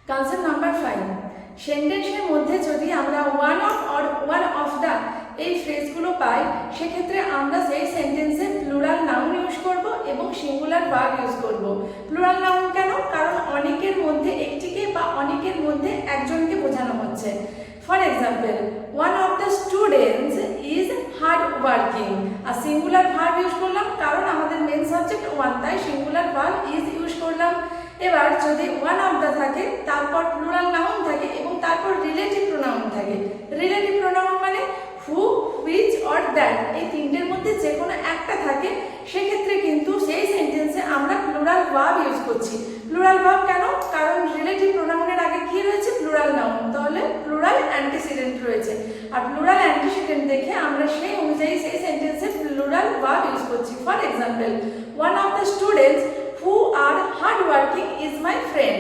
Concept number 5, সেন্টেন্সের মধ্যে যদি আমরা one of or one of the এই ফ্রেজগুলো পাই, সেক্ষেত্রে আমরা সেই সেন্টেন্সে প্লুরাল নাউন ইউজ করব এবং সিঙ্গুলার ভার্ব ইউজ করব। প্লুরাল নাউন কেন? কারণ অনেকের মধ্যে একটিকে বা অনেকের মধ্যে একজনকে বোঝানো হচ্ছে। For example, one of the students is hard working. আর সিঙ্গুলার ভার্ব ইউজ করলাম কারণ আমাদের মেন সাবজেক্ট ওয়ান, তাই সিঙ্গুলার ভার্ব ইজ ইউজ করলাম। এবার যদি ওয়ান অফ দ্য থাকে, তারপর প্লুরাল নাউন থাকে এবং তারপর রিলেটিভ প্রোনাউন থাকে। রিলেটিভ প্রোনাউন মানে হু, হুইচ অর দ্যাট, এই তিনটের মধ্যে যে কোনো একটা থাকে, সেক্ষেত্রে কিন্তু সেই সেন্টেন্সে আমরা প্লুরাল ভার্ব ইউজ করছি। প্লুরাল ভার্ব কেন? কারণ রিলেটিভ প্রোনাউনের আগে কি রয়েছে? প্লুরাল নাউন, তাহলে প্লুরাল অ্যান্টিসিডেন্ট রয়েছে। আর প্লুরাল অ্যান্টিসিডেন্ট দেখে আমরা সেই অনুযায়ী সেই সেন্টেন্সে প্লুরাল ভার্ব ইউজ করছি। For example, one of the students who are hard working is my friend.